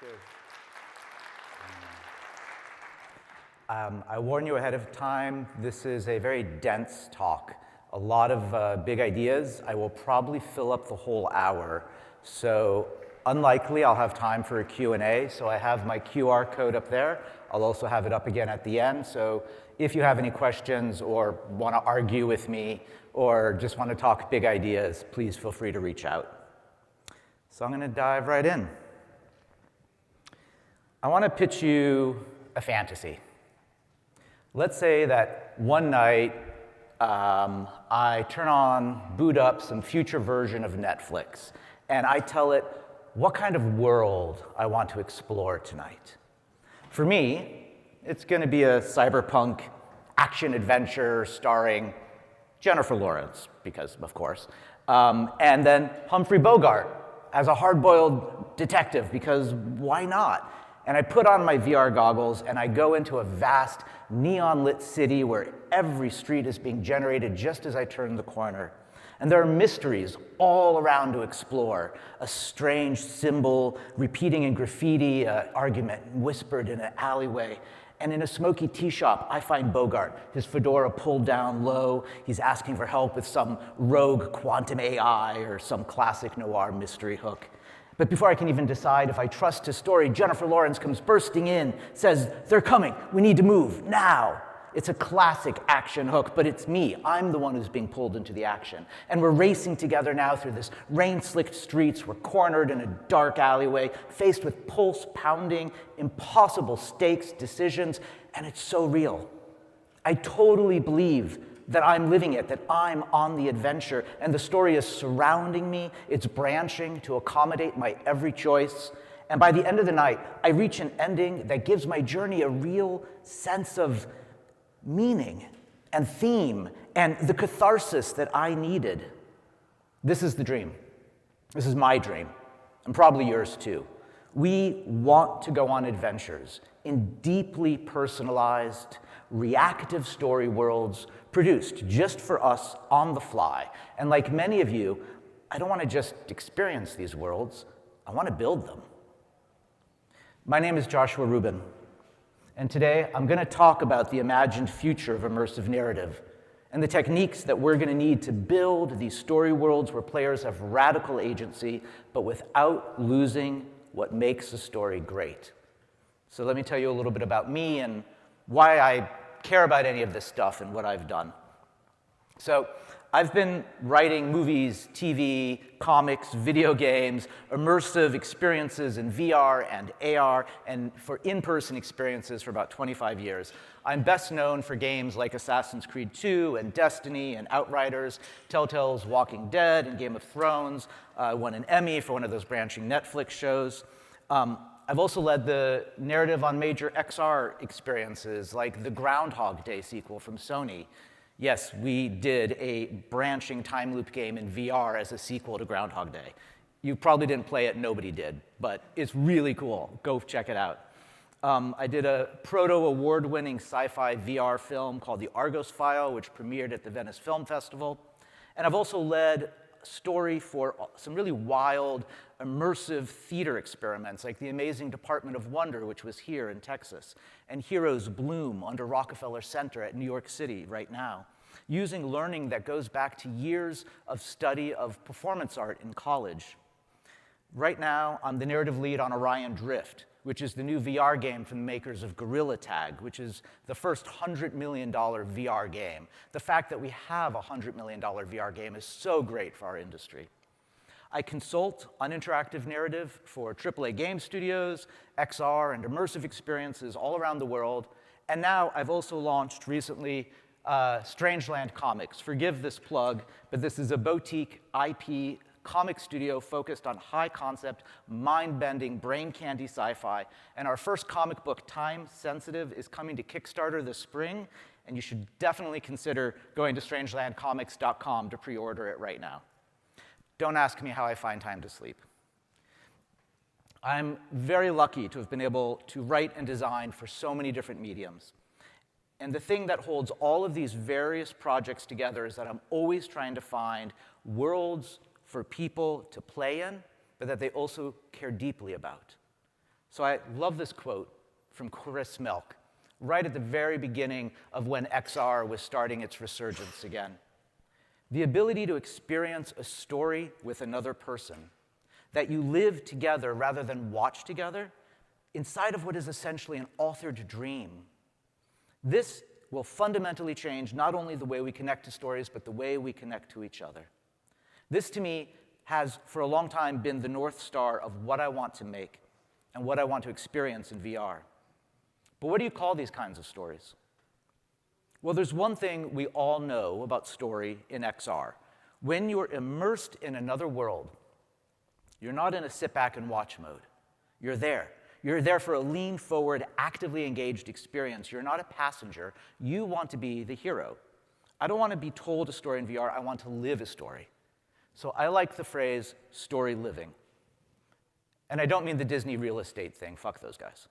Cheers. I warn you ahead of time, this is a very dense talk. A lot of big ideas. I will probably fill up the whole hour. So unlikely I'll have time for a Q&A. So I have my QR code up there. I'll also have it up again at the end. So if you have any questions or want to argue with me or just want to talk big ideas, please feel free to reach out. So I'm going to dive right in. I want to pitch you a fantasy. Let's say that one night I turn on, boot up some future version of Netflix, and I tell it what kind of world I want to explore tonight. For me, it's going to be a cyberpunk action-adventure starring Jennifer Lawrence, because of course, and then Humphrey Bogart as a hard-boiled detective, because why not? And I put on my VR goggles and I go into a vast neon-lit city where every street is being generated just as I turn the corner. And there are mysteries all around to explore. A strange symbol repeating in graffiti, an argument whispered in an alleyway. And in a smoky tea shop, I find Bogart, his fedora pulled down low. He's asking for help with some rogue quantum AI or some classic noir mystery hook. But before I can even decide if I trust his story, Jennifer Lawrence comes bursting in, says, "They're coming, we need to move, now." It's a classic action hook, but it's me. I'm the one who's being pulled into the action. And we're racing together now through this rain-slicked streets. We're cornered in a dark alleyway, faced with pulse-pounding, impossible stakes, decisions, and it's so real. I totally believe that I'm living it, that I'm on the adventure, and the story is surrounding me, it's branching to accommodate my every choice, and by the end of the night, I reach an ending that gives my journey a real sense of meaning and theme and the catharsis that I needed. This is the dream. This is my dream, and probably yours too. We want to go on adventures in deeply personalized, reactive story worlds produced just for us on the fly. And like many of you, I don't want to just experience these worlds, I want to build them. My name is Joshua Rubin, and today I'm going to talk about the imagined future of immersive narrative and the techniques that we're going to need to build these story worlds where players have radical agency, but without losing what makes a story great. So let me tell you a little bit about me and why I care about any of this stuff and what I've done. So I've been writing movies, TV, comics, video games, immersive experiences in VR and AR, and for in-person experiences for about 25 years. I'm best known for games like Assassin's Creed 2 and Destiny and Outriders, Telltale's Walking Dead and Game of Thrones. I won an Emmy for one of those branching Netflix shows. I've also led the narrative on major XR experiences like the Groundhog Day sequel from Sony. Yes, we did a branching time loop game in VR as a sequel to Groundhog Day. You probably didn't play it, nobody did, but it's really cool. Go check it out. I did a proto-award-winning sci-fi VR film called The Argos File, which premiered at the Venice Film Festival. And I've also led story for some really wild, immersive theater experiments, like the amazing Department of Wonder, which was here in Texas, and Heroes Bloom under Rockefeller Center at New York City right now, using learning that goes back to years of study of performance art in college. Right now, I'm the narrative lead on Orion Drift, which is the new VR game from the makers of Gorilla Tag, which is the first $100 million VR game. The fact that we have a $100 million VR game is so great for our industry. I consult on interactive narrative for AAA game studios, XR, and immersive experiences all around the world. And now I've also launched recently Strangeland Comics. Forgive this plug, but this is a boutique IP comic studio focused on high-concept, mind-bending, brain-candy sci-fi. And our first comic book, Time Sensitive, is coming to Kickstarter this spring, and you should definitely consider going to strangelandcomics.com to pre-order it right now. Don't ask me how I find time to sleep. I'm very lucky to have been able to write and design for so many different mediums. And the thing that holds all of these various projects together is that I'm always trying to find worlds for people to play in, but that they also care deeply about. So I love this quote from Chris Milk, right at the very beginning of when XR was starting its resurgence again. The ability to experience a story with another person, that you live together rather than watch together, inside of what is essentially an authored dream. This will fundamentally change not only the way we connect to stories, but the way we connect to each other. This, to me, has for a long time been the North Star of what I want to make and what I want to experience in VR. But what do you call these kinds of stories? Well, there's one thing we all know about story in XR. When you're immersed in another world, you're not in a sit back and watch mode. You're there. You're there for a lean forward, actively engaged experience. You're not a passenger. You want to be the hero. I don't want to be told a story in VR. I want to live a story. So I like the phrase story living. And I don't mean the Disney real estate thing. Fuck those guys.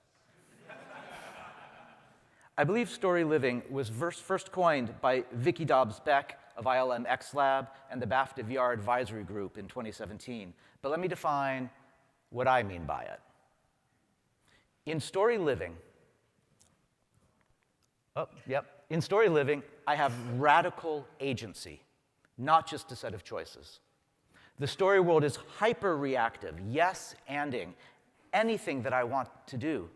I believe story living was first coined by Vicky Dobbs-Beck of ILM X Lab and the BAFTA VR Advisory Group in 2017. But let me define what I mean by it. In story living, I have radical agency, not just a set of choices. The story world is hyper-reactive, yes-anding anything that I want to do.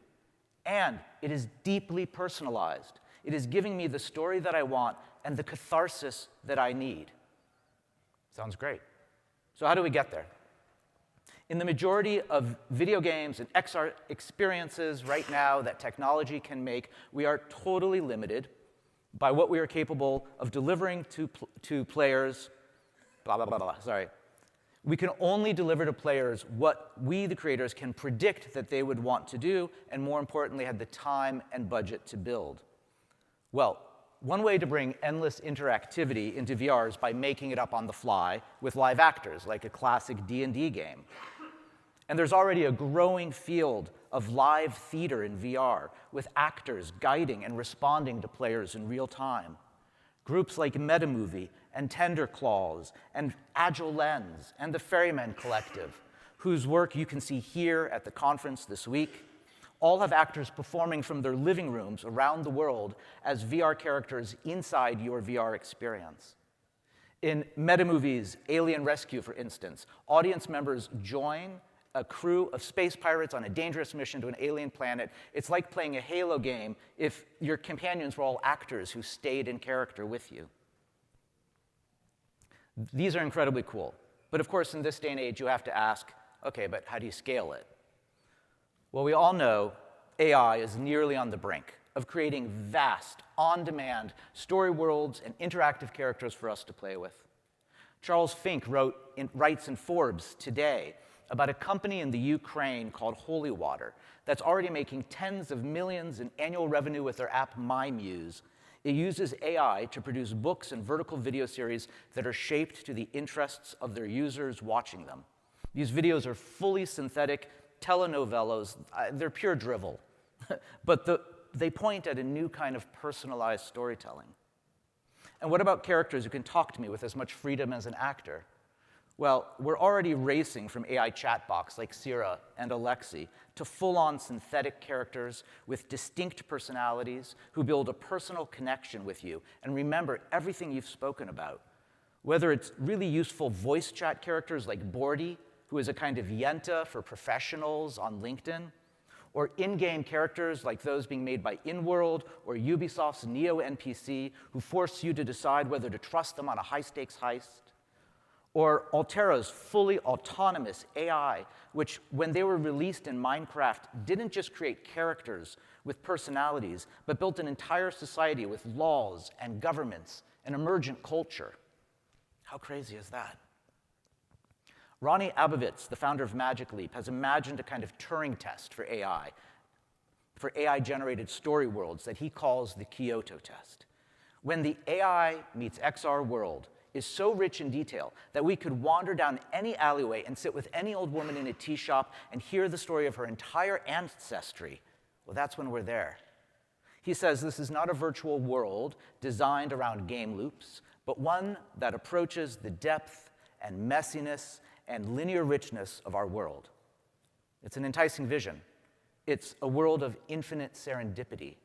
And it is deeply personalized. It is giving me the story that I want and the catharsis that I need. Sounds great. So how do we get there? In the majority of video games and XR experiences right now that technology can make, we are totally limited by what we are capable of delivering to players, sorry. We can only deliver to players what we, the creators, can predict that they would want to do, and more importantly, had the time and budget to build. Well, one way to bring endless interactivity into VR is by making it up on the fly with live actors, like a classic D&D game. And there's already a growing field of live theater in VR, with actors guiding and responding to players in real time. Groups like Metamovie and Tender Claws and Agile Lens and the Ferryman Collective, whose work you can see here at the conference this week, all have actors performing from their living rooms around the world as VR characters inside your VR experience. In Metamovie's Alien Rescue, for instance, audience members join a crew of space pirates on a dangerous mission to an alien planet. It's like playing a Halo game if your companions were all actors who stayed in character with you. These are incredibly cool. But of course, in this day and age, you have to ask, okay, but how do you scale it? Well, we all know AI is nearly on the brink of creating vast, on-demand story worlds and interactive characters for us to play with. Charles Fink writes in Forbes today about a company in the Ukraine called Holy Water that's already making tens of millions in annual revenue with their app MyMuse. It uses AI to produce books and vertical video series that are shaped to the interests of their users watching them. These videos are fully synthetic telenovelas. They're pure drivel. But they point at a new kind of personalized storytelling. And what about characters who can talk to me with as much freedom as an actor? Well, we're already racing from AI chatbots like Sira and Alexi to full-on synthetic characters with distinct personalities who build a personal connection with you and remember everything you've spoken about. Whether it's really useful voice chat characters like Bordy, who is a kind of Yenta for professionals on LinkedIn, or in-game characters like those being made by InWorld or Ubisoft's Neo NPC, who force you to decide whether to trust them on a high-stakes heist, or Altera's fully autonomous AI, which, when they were released in Minecraft, didn't just create characters with personalities, but built an entire society with laws and governments and emergent culture. How crazy is that? Ronnie Abovitz, the founder of Magic Leap, has imagined a kind of Turing test for AI-generated story worlds that he calls the Kyoto test. When the AI meets XR world is so rich in detail that we could wander down any alleyway and sit with any old woman in a tea shop and hear the story of her entire ancestry, well, that's when we're there. He says this is not a virtual world designed around game loops, but one that approaches the depth and messiness and linear richness of our world. It's an enticing vision, It's a world of infinite serendipity,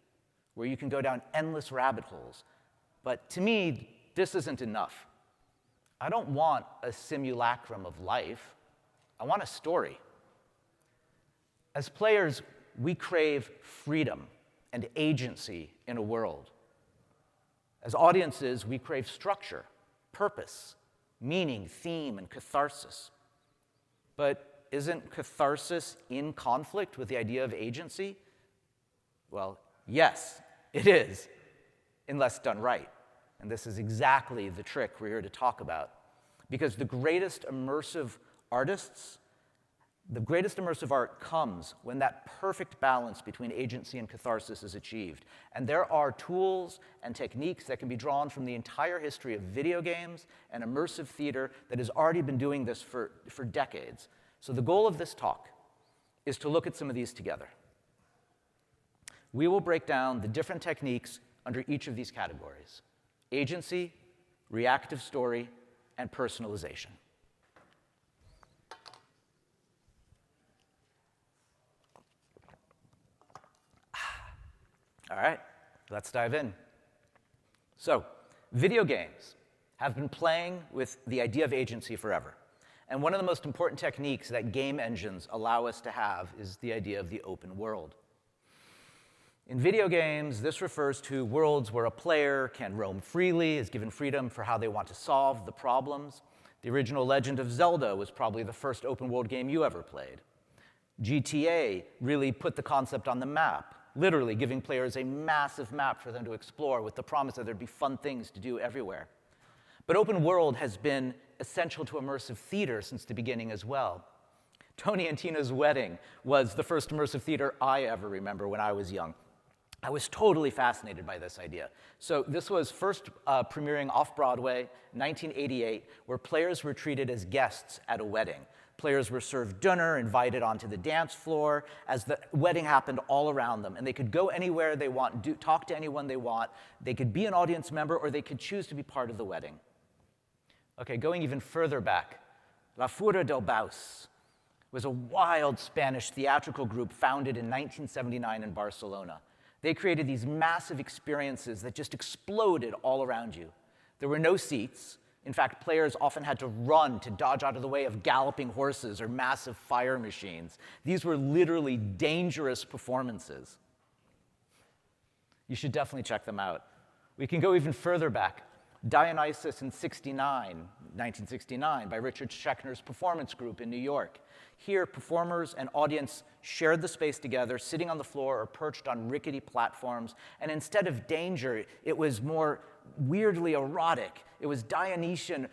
where you can go down endless rabbit holes. But to me, this isn't enough. I don't want a simulacrum of life. I want a story. As players, we crave freedom and agency in a world. As audiences, we crave structure, purpose, meaning, theme, and catharsis. But isn't catharsis in conflict with the idea of agency? Well, yes, it is, unless done right. And this is exactly the trick we're here to talk about. Because the greatest immersive art comes when that perfect balance between agency and catharsis is achieved. And there are tools and techniques that can be drawn from the entire history of video games and immersive theater that has already been doing this for decades. So the goal of this talk is to look at some of these together. We will break down the different techniques under each of these categories: agency, reactive story, and personalization. All right, let's dive in. So, video games have been playing with the idea of agency forever. And one of the most important techniques that game engines allow us to have is the idea of the open world. In video games, this refers to worlds where a player can roam freely, is given freedom for how they want to solve the problems. The original Legend of Zelda was probably the first open world game you ever played. GTA really put the concept on the map, literally giving players a massive map for them to explore with the promise that there'd be fun things to do everywhere. But open world has been essential to immersive theater since the beginning as well. Tony and Tina's Wedding was the first immersive theater I ever remember when I was young. I was totally fascinated by this idea. So this was first premiering off-Broadway, 1988, where players were treated as guests at a wedding. Players were served dinner, invited onto the dance floor, as the wedding happened all around them. And they could go anywhere they want, talk to anyone they want. They could be an audience member, or they could choose to be part of the wedding. Okay, going even further back, La Fura del Baus was a wild Spanish theatrical group founded in 1979 in Barcelona. They created these massive experiences that just exploded all around you. There were no seats. In fact, players often had to run to dodge out of the way of galloping horses or massive fire machines. These were literally dangerous performances. You should definitely check them out. We can go even further back. Dionysus in 1969, by Richard Schechner's performance group in New York. Here, performers and audience shared the space together, sitting on the floor or perched on rickety platforms. And instead of danger, it was more weirdly erotic. It was Dionysian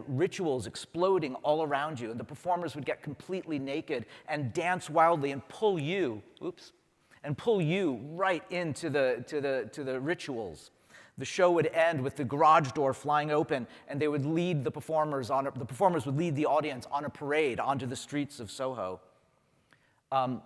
rituals exploding all around you. And the performers would get completely naked and dance wildly and pull you right into the rituals. The show would end with the garage door flying open, and they would lead the performers would lead the audience on a parade onto the streets of Soho.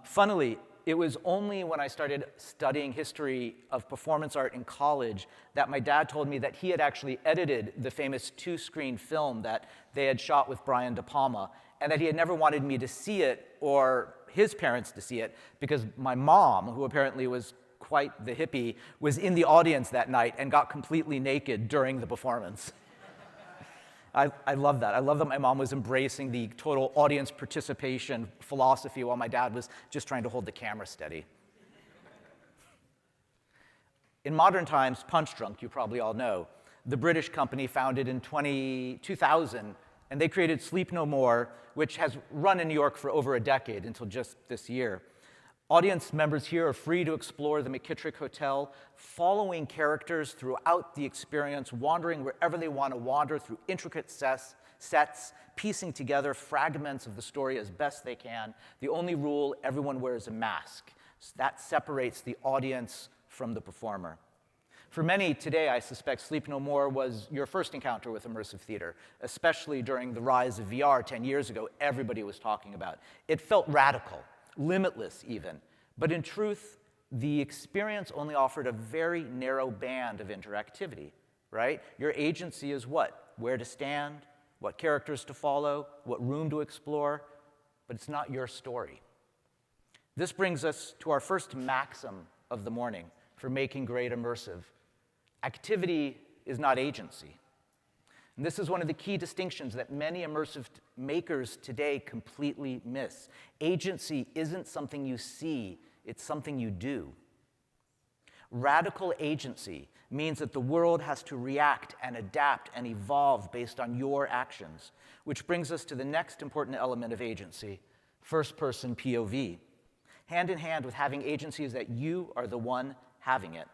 Funnily, it was only when I started studying history of performance art in college that my dad told me that he had actually edited the famous 2-screen film that they had shot with Brian De Palma, and that he had never wanted me to see it or his parents to see it because my mom, who apparently was quite the hippie, was in the audience that night and got completely naked during the performance. I love that. I love that my mom was embracing the total audience participation philosophy while my dad was just trying to hold the camera steady. In modern times, Punchdrunk, you probably all know, the British company founded in 2000, and they created Sleep No More, which has run in New York for over a decade until just this year. Audience members here are free to explore the McKittrick Hotel, following characters throughout the experience, wandering wherever they want to wander through intricate sets, piecing together fragments of the story as best they can. The only rule, everyone wears a mask. That separates the audience from the performer. For many today, I suspect Sleep No More was your first encounter with immersive theater, especially during the rise of VR 10 years ago. Everybody was talking about it. It felt radical. Limitless even. But in truth, the experience only offered a very narrow band of interactivity, right? Your agency is what? Where to stand, what characters to follow, what room to explore, but it's not your story. This brings us to our first maxim of the morning for making great immersive. Activity is not agency. And this is one of the key distinctions that many immersive makers today completely miss. Agency isn't something you see, it's something you do. Radical agency means that the world has to react and adapt and evolve based on your actions, which brings us to the next important element of agency, first-person POV. Hand in hand with having agency is that you are the one having it.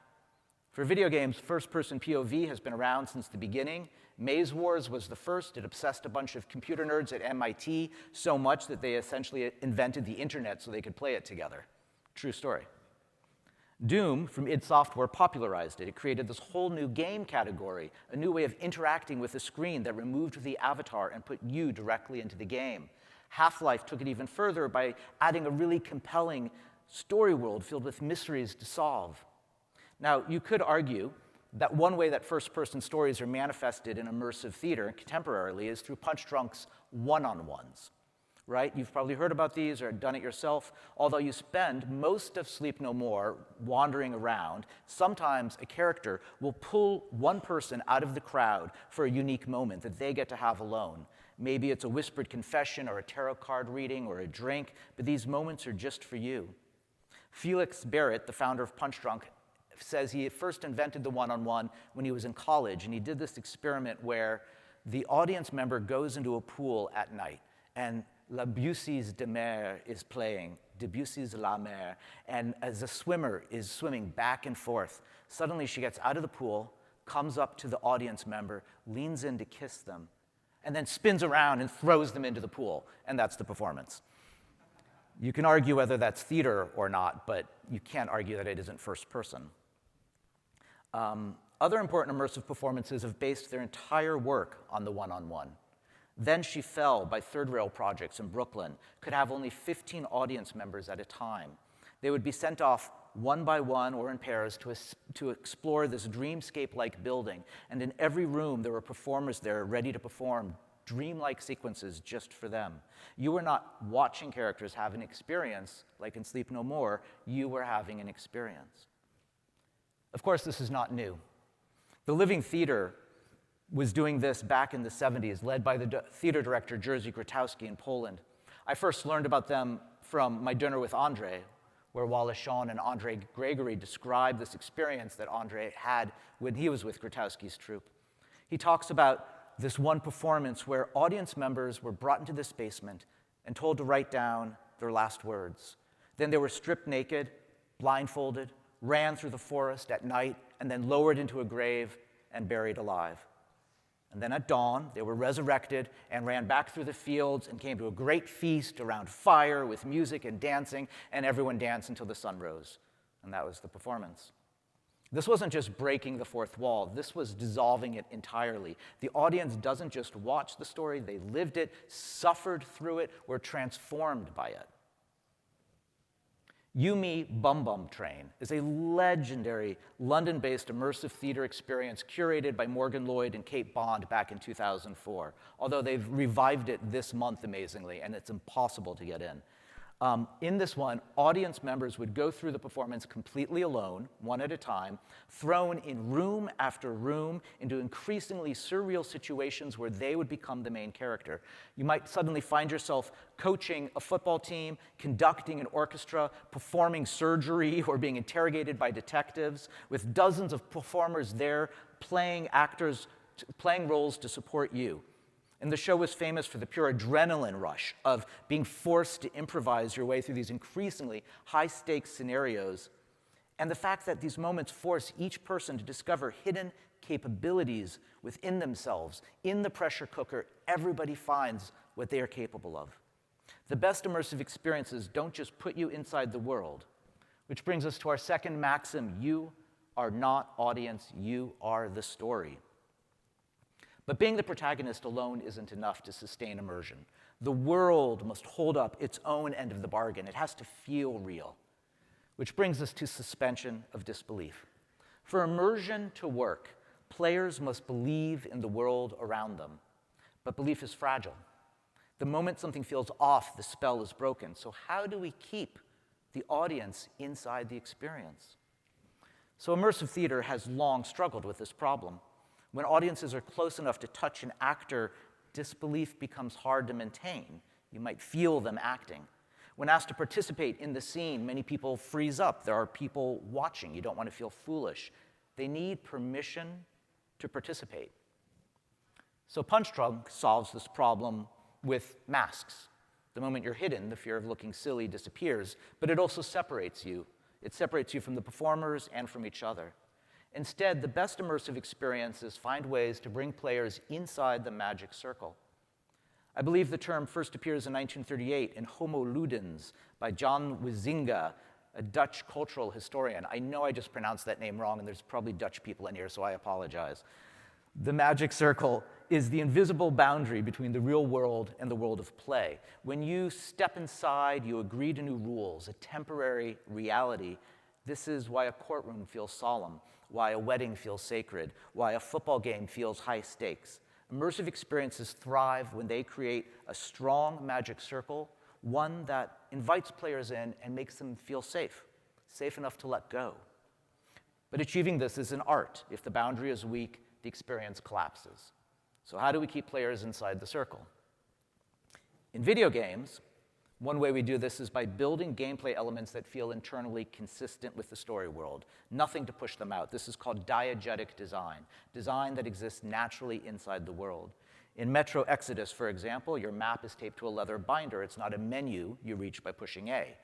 For video games, first-person POV has been around since the beginning. Maze Wars was the first. It obsessed a bunch of computer nerds at MIT so much that they essentially invented the internet so they could play it together. True story. Doom, from id Software, popularized it. It created this whole new game category, a new way of interacting with the screen that removed the avatar and put you directly into the game. Half-Life took it even further by adding a really compelling story world filled with mysteries to solve. Now, you could argue that one way that first-person stories are manifested in immersive theater contemporarily is through Punchdrunk's one-on-ones. Right? You've probably heard about these or done it yourself. Although you spend most of Sleep No More wandering around, sometimes a character will pull one person out of the crowd for a unique moment that they get to have alone. Maybe it's a whispered confession or a tarot card reading or a drink, but these moments are just for you. Felix Barrett, the founder of Punchdrunk, says he first invented the one-on-one when he was in college, and he did this experiment where the audience member goes into a pool at night, and La Debussy's de Mer is playing, Debussy's La Mer, and as the swimmer is swimming back and forth, suddenly she gets out of the pool, comes up to the audience member, leans in to kiss them, and then spins around and throws them into the pool, and that's the performance. You can argue whether that's theater or not, but you can't argue that it isn't first person. Other important immersive performances have based their entire work on the one-on-one. Then She Fell by Third Rail Projects in Brooklyn could have only 15 audience members at a time. They would be sent off one by one or in pairs to explore this dreamscape-like building. And in every room, there were performers there ready to perform dreamlike sequences just for them. You were not watching characters have an experience like in Sleep No More. You were having an experience. Of course, this is not new. The Living Theater was doing this back in the 70s, led by the theater director Jerzy Grotowski in Poland. I first learned about them from My Dinner with Andre, where Wallace Shawn and Andre Gregory described this experience that Andre had when he was with Grotowski's troupe. He talks about this one performance where audience members were brought into this basement and told to write down their last words. Then they were stripped naked, blindfolded, ran through the forest at night, and then lowered into a grave and buried alive. And then at dawn, they were resurrected and ran back through the fields and came to a great feast around fire with music and dancing, and everyone danced until the sun rose. And that was the performance. This wasn't just breaking the fourth wall. This was dissolving it entirely. The audience doesn't just watch the story. They lived it, suffered through it, were transformed by it. You Me Bum Bum Train is a legendary London-based immersive theater experience curated by Morgan Lloyd and Kate Bond back in 2004, although they've revived it this month, amazingly, and it's impossible to get in. In this one, audience members would go through the performance completely alone, one at a time, thrown in room after room into increasingly surreal situations where they would become the main character. You might suddenly find yourself coaching a football team, conducting an orchestra, performing surgery, or being interrogated by detectives, with dozens of performers there playing roles to support you. And the show was famous for the pure adrenaline rush of being forced to improvise your way through these increasingly high-stakes scenarios, and the fact that these moments force each person to discover hidden capabilities within themselves. In the pressure cooker, everybody finds what they are capable of. The best immersive experiences don't just put you inside the world, which brings us to our second maxim: you are not audience, you are the story. But being the protagonist alone isn't enough to sustain immersion. The world must hold up its own end of the bargain. It has to feel real. Which brings us to suspension of disbelief. For immersion to work, players must believe in the world around them. But belief is fragile. The moment something feels off, the spell is broken. So how do we keep the audience inside the experience. So immersive theater has long struggled with this problem. When audiences are close enough to touch an actor, disbelief becomes hard to maintain. You might feel them acting. When asked to participate in the scene, many people freeze up. There are people watching. You don't want to feel foolish. They need permission to participate. So Punchdrunk solves this problem with masks. The moment you're hidden, the fear of looking silly disappears, but it also separates you. It separates you from the performers and from each other. Instead, the best immersive experiences find ways to bring players inside the magic circle. I believe the term first appears in 1938 in Homo Ludens by John Huizinga, a Dutch cultural historian. I know I just pronounced that name wrong, and there's probably Dutch people in here, so I apologize. The magic circle is the invisible boundary between the real world and the world of play. When you step inside, you agree to new rules, a temporary reality. This is why a courtroom feels solemn, why a wedding feels sacred, why a football game feels high stakes. Immersive experiences thrive when they create a strong magic circle, one that invites players in and makes them feel safe, safe enough to let go. But achieving this is an art. If the boundary is weak, the experience collapses. So how do we keep players inside the circle? In video games, one way we do this is by building gameplay elements that feel internally consistent with the story world, nothing to push them out. This is called diegetic design, design that exists naturally inside the world. In Metro Exodus, for example, your map is taped to a leather binder. It's not a menu you reach by pushing A.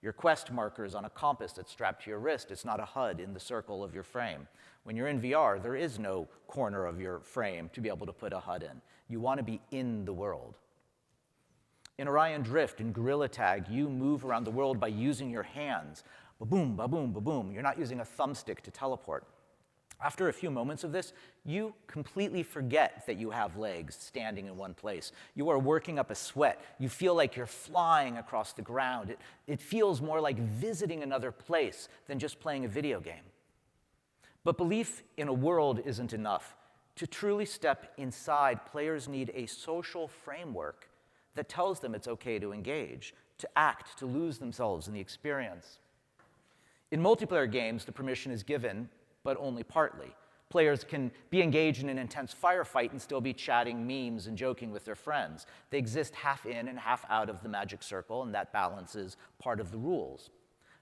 Your quest marker is on a compass that's strapped to your wrist. It's not a HUD in the circle of your frame. When you're in VR, there is no corner of your frame to be able to put a HUD in. You want to be in the world. In Orion Drift and Gorilla Tag, you move around the world by using your hands. Ba-boom, ba-boom, ba-boom. You're not using a thumbstick to teleport. After a few moments of this, you completely forget that you have legs standing in one place. You are working up a sweat. You feel like you're flying across the ground. It feels more like visiting another place than just playing a video game. But belief in a world isn't enough. To truly step inside, players need a social framework that tells them it's okay to engage, to act, to lose themselves in the experience. In multiplayer games, the permission is given, but only partly. Players can be engaged in an intense firefight and still be chatting memes and joking with their friends. They exist half in and half out of the magic circle, and that balance is part of the rules.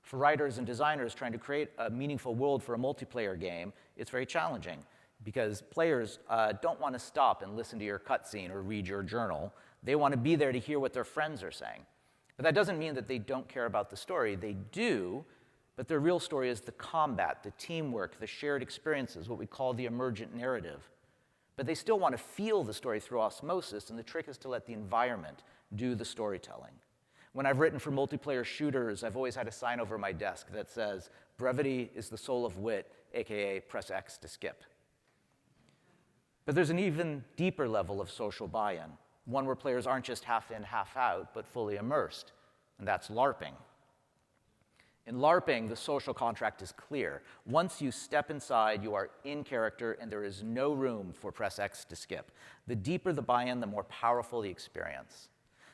For writers and designers trying to create a meaningful world for a multiplayer game, it's very challenging because players don't want to stop and listen to your cutscene or read your journal. They want to be there to hear what their friends are saying. But that doesn't mean that they don't care about the story. They do, but their real story is the combat, the teamwork, the shared experiences, what we call the emergent narrative. But they still want to feel the story through osmosis, and the trick is to let the environment do the storytelling. When I've written for multiplayer shooters, I've always had a sign over my desk that says, "Brevity is the soul of wit," aka press X to skip. But there's an even deeper level of social buy-in, one where players aren't just half in, half out, but fully immersed, and that's LARPing. In LARPing, the social contract is clear. Once you step inside, you are in character, and there is no room for press X to skip. The deeper the buy-in, the more powerful the experience.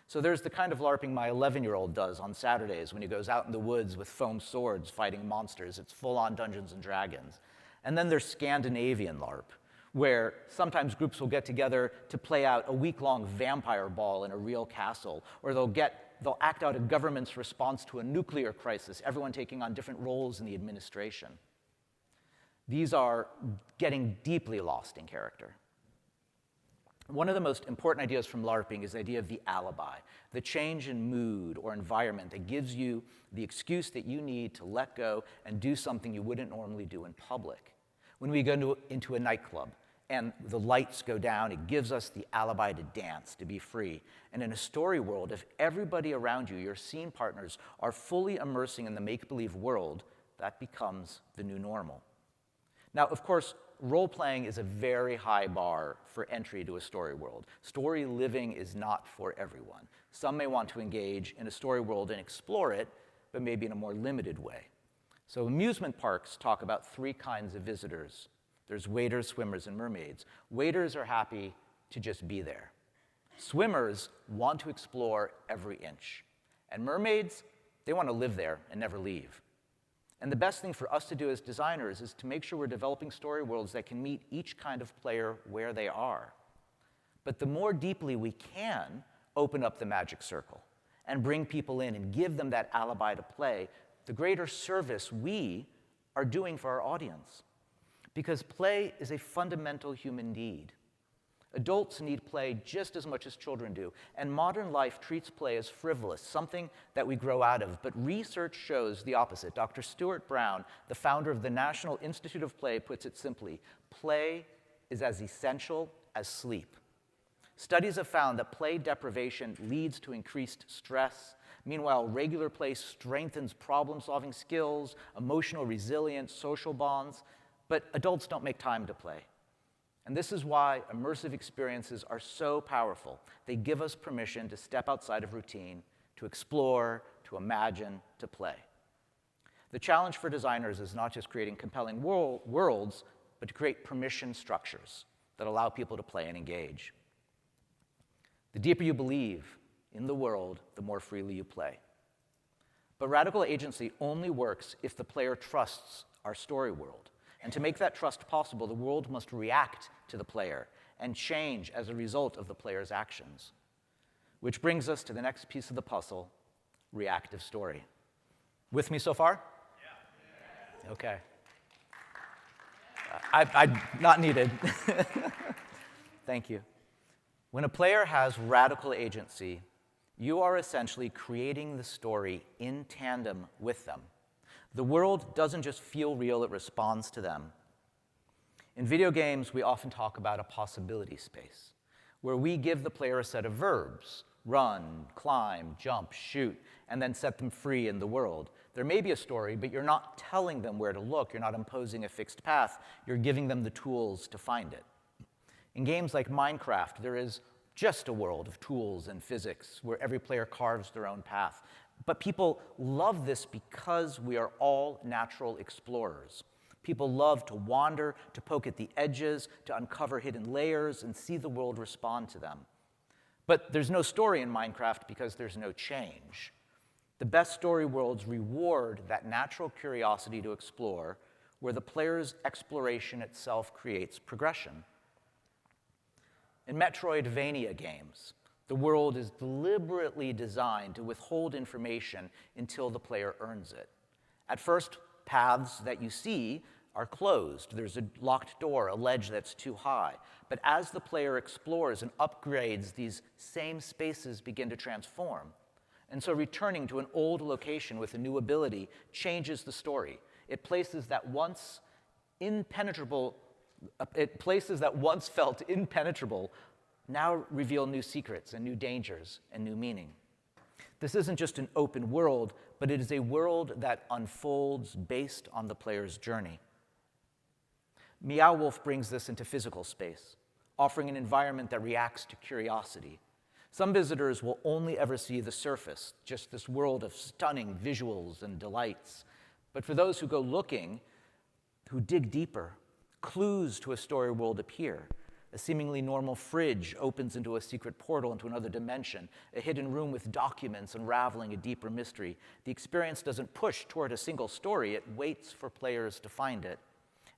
So there's the kind of LARPing my 11-year-old does on Saturdays when he goes out in the woods with foam swords fighting monsters. It's full-on Dungeons and Dragons. And then there's Scandinavian LARP, where sometimes groups will get together to play out a week-long vampire ball in a real castle, or they'll act out a government's response to a nuclear crisis, everyone taking on different roles in the administration. These are getting deeply lost in character. One of the most important ideas from LARPing is the idea of the alibi, the change in mood or environment that gives you the excuse that you need to let go and do something you wouldn't normally do in public. When we go into a nightclub and the lights go down, it gives us the alibi to dance, to be free. And in a story world, if everybody around you, your scene partners, are fully immersing in the make-believe world, that becomes the new normal. Now, of course, role-playing is a very high bar for entry to a story world. Story living is not for everyone. Some may want to engage in a story world and explore it, but maybe in a more limited way. So amusement parks talk about three kinds of visitors. There's waders, swimmers, and mermaids. Waders are happy to just be there. Swimmers want to explore every inch. And mermaids, They want to live there and never leave. And the best thing for us to do as designers is to make sure we're developing story worlds that can meet each kind of player where they are. But the more deeply we can open up the magic circle and bring people in and give them that alibi to play, the greater service we are doing for our audience. Because play is a fundamental human need. Adults need play just as much as children do, and modern life treats play as frivolous, something that we grow out of. But research shows the opposite. Dr. Stuart Brown, the founder of the National Institute of Play, puts it simply: play is as essential as sleep. Studies have found that play deprivation leads to increased stress. Meanwhile, regular play strengthens problem-solving skills, emotional resilience, social bonds. But adults don't make time to play. And this is why immersive experiences are so powerful. They give us permission to step outside of routine, to explore, to imagine, to play. The challenge for designers is not just creating compelling worlds, but to create permission structures that allow people to play and engage. The deeper you believe in the world, the more freely you play. But radical agency only works if the player trusts our story world. And to make that trust possible, the world must react to the player and change as a result of the player's actions. Which brings us to the next piece of the puzzle, reactive story. With me so far? Yeah. Okay. I not needed. Thank you. When a player has radical agency, you are essentially creating the story in tandem with them. The world doesn't just feel real, it responds to them. In video games, we often talk about a possibility space, where we give the player a set of verbs: run, climb, jump, shoot, and then set them free in the world. There may be a story, but you're not telling them where to look. You're not imposing a fixed path. You're giving them the tools to find it. In games like Minecraft, there is just a world of tools and physics where every player carves their own path. But people love this because we are all natural explorers. People love to wander, to poke at the edges, to uncover hidden layers, and see the world respond to them. But there's no story in Minecraft because there's no change. The best story worlds reward that natural curiosity to explore, where the player's exploration itself creates progression. In Metroidvania games, the world is deliberately designed to withhold information until the player earns it. At first, paths that you see are closed. There's a locked door, a ledge that's too high. But as the player explores and upgrades, these same spaces begin to transform. And so returning to an old location with a new ability changes the story. Places that once felt impenetrable now reveal new secrets and new dangers and new meaning. This isn't just an open world, but it is a world that unfolds based on the player's journey. Meow Wolf brings this into physical space, offering an environment that reacts to curiosity. Some visitors will only ever see the surface, just this world of stunning visuals and delights. But for those who go looking, who dig deeper, clues to a story world appear. A seemingly normal fridge opens into a secret portal into another dimension, a hidden room with documents unraveling a deeper mystery. The experience doesn't push toward a single story, it waits for players to find it.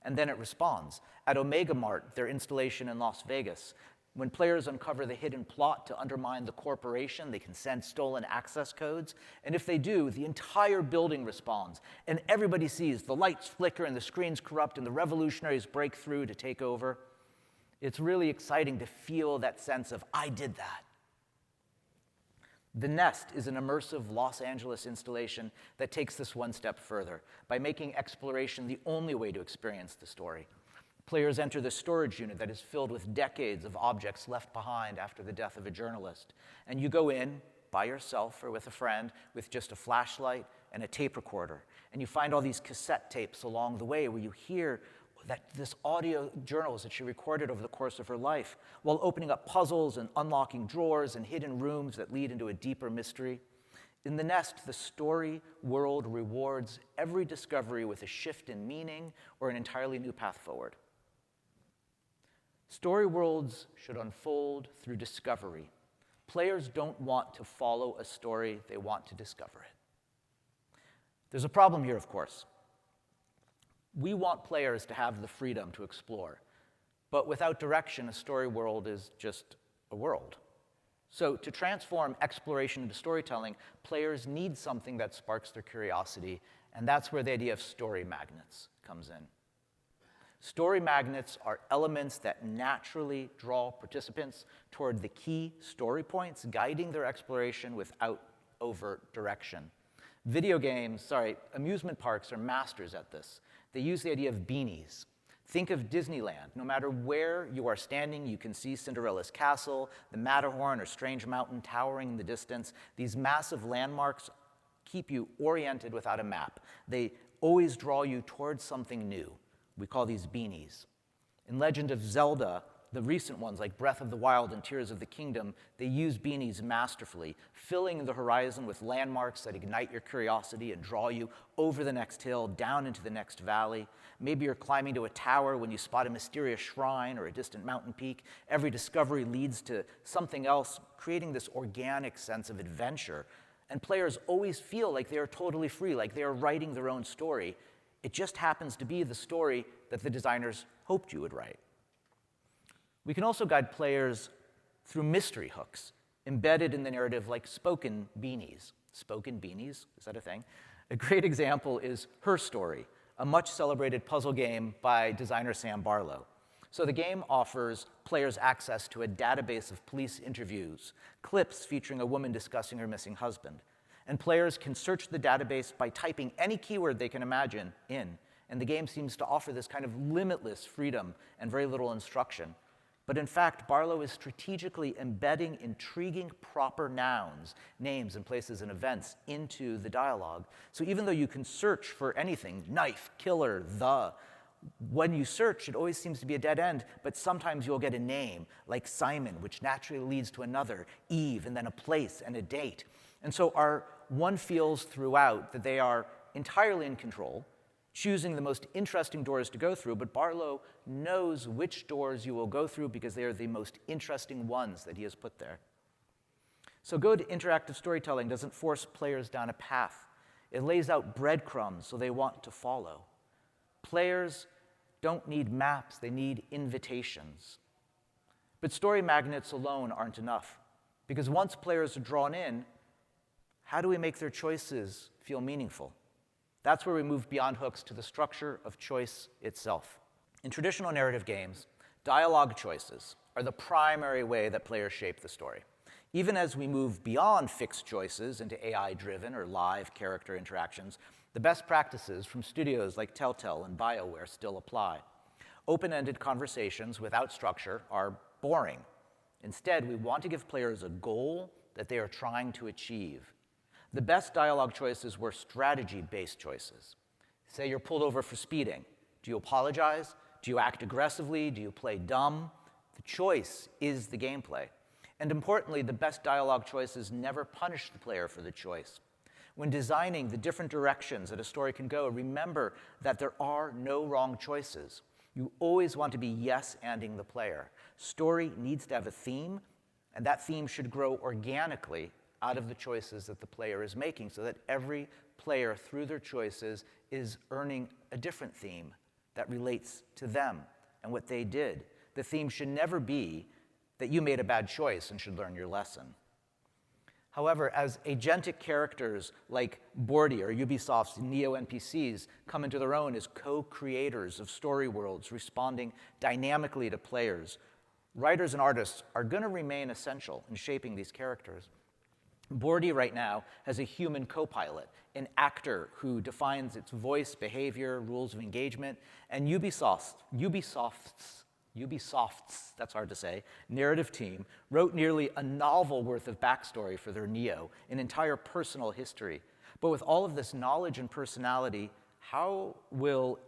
And then it responds. At Omega Mart, their installation in Las Vegas, when players uncover the hidden plot to undermine the corporation, they can send stolen access codes. And if they do, the entire building responds. And everybody sees the lights flicker and the screens corrupt and the revolutionaries break through to take over. It's really exciting to feel that sense of, I did that. The Nest is an immersive Los Angeles installation that takes this one step further by making exploration the only way to experience the story. Players enter the storage unit that is filled with decades of objects left behind after the death of a journalist. And you go in by yourself or with a friend with just a flashlight and a tape recorder. And you find all these cassette tapes along the way where you hear this audio journals that she recorded over the course of her life, while opening up puzzles and unlocking drawers and hidden rooms that lead into a deeper mystery. In the Nest, the story world rewards every discovery with a shift in meaning or an entirely new path forward. Story worlds should unfold through discovery. Players don't want to follow a story, they want to discover it. There's a problem here, of course. We want players to have the freedom to explore, but without direction, a story world is just a world. So to transform exploration into storytelling, players need something that sparks their curiosity, and that's where the idea of story magnets comes in. Story magnets are elements that naturally draw participants toward the key story points, guiding their exploration without overt direction. Amusement parks are masters at this. They use the idea of beanies. Think of Disneyland. No matter where you are standing, you can see Cinderella's castle, the Matterhorn or Strange Mountain towering in the distance. These massive landmarks keep you oriented without a map. They always draw you towards something new. We call these beanies. In Legend of Zelda, the recent ones like Breath of the Wild and Tears of the Kingdom, they use beanies masterfully, filling the horizon with landmarks that ignite your curiosity and draw you over the next hill, down into the next valley. Maybe you're climbing to a tower when you spot a mysterious shrine or a distant mountain peak. Every discovery leads to something else, creating this organic sense of adventure. And players always feel like they are totally free, like they are writing their own story. It just happens to be the story that the designers hoped you would write. We can also guide players through mystery hooks embedded in the narrative like spoken beanies. Spoken beanies, is that a thing? A great example is Her Story, a much celebrated puzzle game by designer Sam Barlow. So the game offers players access to a database of police interviews, clips featuring a woman discussing her missing husband. And players can search the database by typing any keyword they can imagine in. And the game seems to offer this kind of limitless freedom and very little instruction. But in fact, Barlow is strategically embedding intriguing proper nouns, names and places and events into the dialogue. So even though you can search for anything, knife, killer, when you search, it always seems to be a dead end, but sometimes you'll get a name, like Simon, which naturally leads to another, Eve, and then a place and a date. And so one feels throughout that they are entirely in control, choosing the most interesting doors to go through, but Barlow knows which doors you will go through because they are the most interesting ones that he has put there. So good interactive storytelling doesn't force players down a path. It lays out breadcrumbs so they want to follow. Players don't need maps, they need invitations. But story magnets alone aren't enough, because once players are drawn in, how do we make their choices feel meaningful? That's where we move beyond hooks to the structure of choice itself. In traditional narrative games, dialogue choices are the primary way that players shape the story. Even as we move beyond fixed choices into AI-driven or live character interactions, the best practices from studios like Telltale and BioWare still apply. Open-ended conversations without structure are boring. Instead, we want to give players a goal that they are trying to achieve. The best dialogue choices were strategy-based choices. Say you're pulled over for speeding. Do you apologize? Do you act aggressively? Do you play dumb? The choice is the gameplay. And importantly, the best dialogue choices never punish the player for the choice. When designing the different directions that a story can go, remember that there are no wrong choices. You always want to be yes-anding the player. Story needs to have a theme, and that theme should grow organically out of the choices that the player is making, so that every player, through their choices, is earning a different theme that relates to them and what they did. The theme should never be that you made a bad choice and should learn your lesson. However, as agentic characters like Bordy or Ubisoft's Neo NPCs come into their own as co-creators of story worlds, responding dynamically to players, writers and artists are going to remain essential in shaping these characters. Bordy right now has a human co-pilot, an actor who defines its voice, behavior, rules of engagement, and Ubisoft's, that's hard to say, narrative team wrote nearly a novel worth of backstory for their Neo, an entire personal history. But with all of this knowledge and personality, how will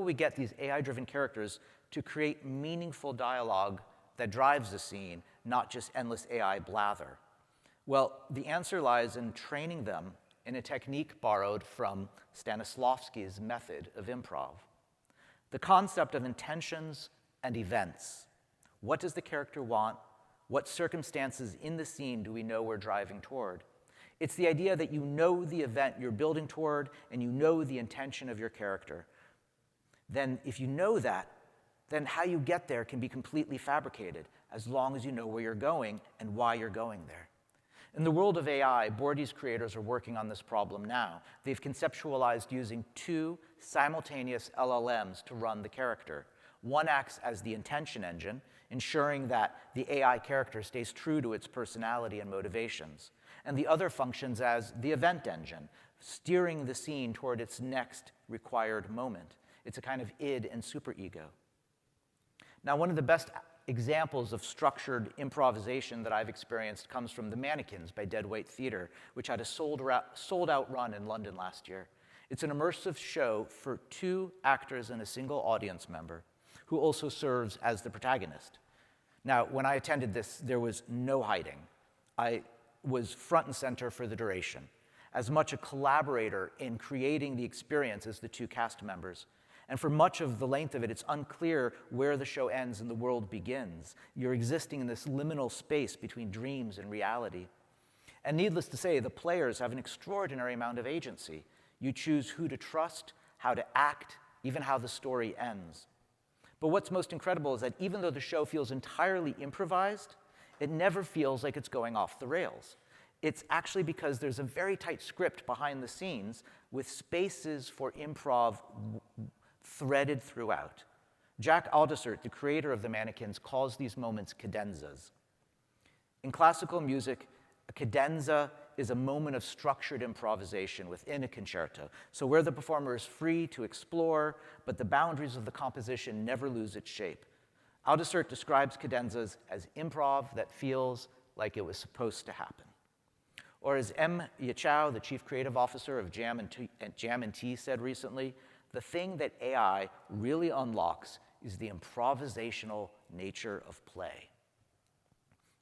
we get these AI-driven characters to create meaningful dialogue that drives the scene, not just endless AI blather? Well, the answer lies in training them in a technique borrowed from Stanislavski's method of improv. The concept of intentions and events. What does the character want? What circumstances in the scene do we know we're driving toward? It's the idea that you know the event you're building toward and you know the intention of your character. Then if you know that, then how you get there can be completely fabricated, as long as you know where you're going and why you're going there. In the world of AI, Bordy's creators are working on this problem now. They've conceptualized using 2 simultaneous LLMs to run the character. One acts as the intention engine, ensuring that the AI character stays true to its personality and motivations. And the other functions as the event engine, steering the scene toward its next required moment. It's a kind of id and superego. Now, one of the best examples of structured improvisation that I've experienced comes from The Mannequins by Deadweight Theater, which had a sold-out run in London last year. It's an immersive show for 2 actors and a single audience member, who also serves as the protagonist. Now, when I attended this, there was no hiding. I was front and center for the duration, as much a collaborator in creating the experience as the 2 cast members. And for much of the length of it, it's unclear where the show ends and the world begins. You're existing in this liminal space between dreams and reality. And needless to say, the players have an extraordinary amount of agency. You choose who to trust, how to act, even how the story ends. But what's most incredible is that even though the show feels entirely improvised, it never feels like it's going off the rails. It's actually because there's a very tight script behind the scenes with spaces for improv threaded throughout. Jack Aldisert, the creator of The Mannequins, calls these moments cadenzas. In classical music, a cadenza is a moment of structured improvisation within a concerto, so where the performer is free to explore, but the boundaries of the composition never lose its shape. Aldisert describes cadenzas as improv that feels like it was supposed to happen. Or as M. Yachao, the chief creative officer of Jam and Tea, said recently, the thing that AI really unlocks is the improvisational nature of play.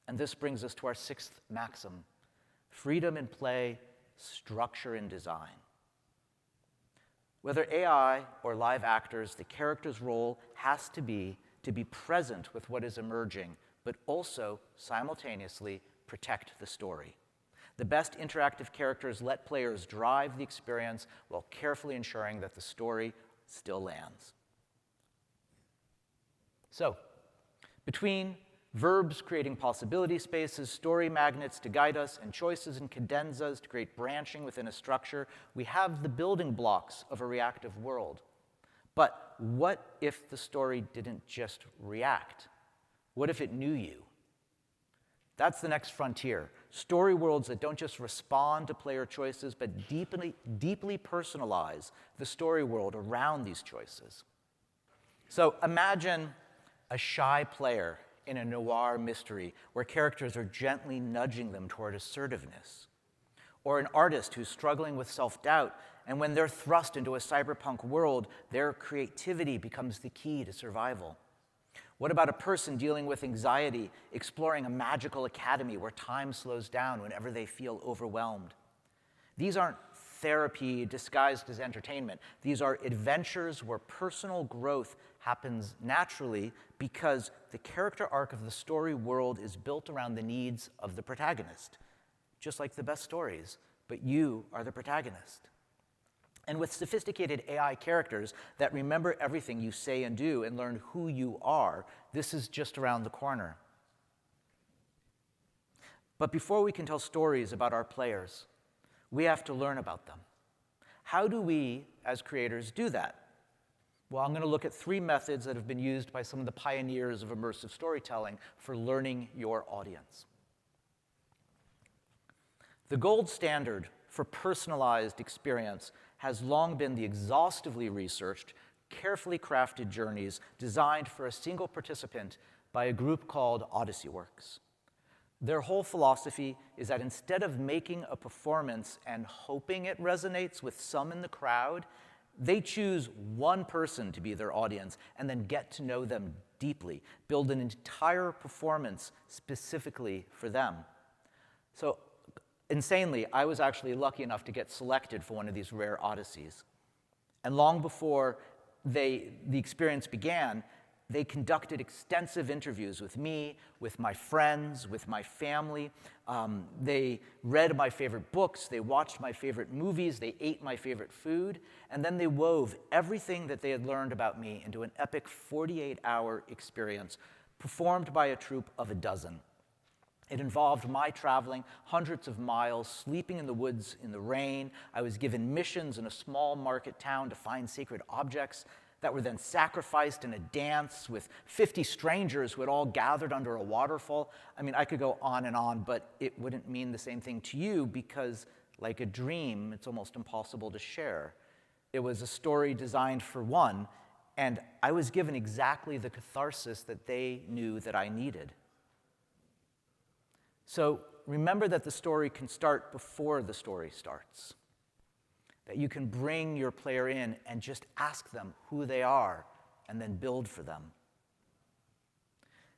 And this brings us to our 6th maxim: freedom in play, structure in design. Whether AI or live actors, the character's role has to be present with what is emerging, but also simultaneously protect the story. The best interactive characters let players drive the experience while carefully ensuring that the story still lands. So, between verbs creating possibility spaces, story magnets to guide us, and choices and cadenzas to create branching within a structure, we have the building blocks of a reactive world. But what if the story didn't just react? What if it knew you? That's the next frontier. Story worlds that don't just respond to player choices, but deeply personalize the story world around these choices. So imagine a shy player in a noir mystery where characters are gently nudging them toward assertiveness. Or an artist who's struggling with self-doubt, and when they're thrust into a cyberpunk world, their creativity becomes the key to survival. What about a person dealing with anxiety, exploring a magical academy where time slows down whenever they feel overwhelmed? These aren't therapy disguised as entertainment. These are adventures where personal growth happens naturally because the character arc of the story world is built around the needs of the protagonist, just like the best stories, but you are the protagonist. And with sophisticated AI characters that remember everything you say and do and learn who you are, this is just around the corner. But before we can tell stories about our players, we have to learn about them. How do we, as creators, do that? Well, I'm going to look at 3 methods that have been used by some of the pioneers of immersive storytelling for learning your audience. The gold standard for personalized experience has long been the exhaustively researched, carefully crafted journeys designed for a single participant by a group called Odyssey Works. Their whole philosophy is that instead of making a performance and hoping it resonates with some in the crowd, they choose one person to be their audience and then get to know them deeply, build an entire performance specifically for them. So, insanely, I was actually lucky enough to get selected for one of these rare odysseys. And long before the experience began, They conducted extensive interviews with me, with my friends, with my family. They read my favorite books, they watched my favorite movies, they ate my favorite food, and then they wove everything that they had learned about me into an epic 48-hour experience performed by a troupe of a dozen. It involved my traveling hundreds of miles, sleeping in the woods in the rain. I was given missions in a small market town to find sacred objects that were then sacrificed in a dance with 50 strangers who had all gathered under a waterfall. I mean, I could go on, but it wouldn't mean the same thing to you because, like a dream, it's almost impossible to share. It was a story designed for one, and I was given exactly the catharsis that they knew that I needed. So remember that the story can start before the story starts. That you can bring your player in and just ask them who they are and then build for them.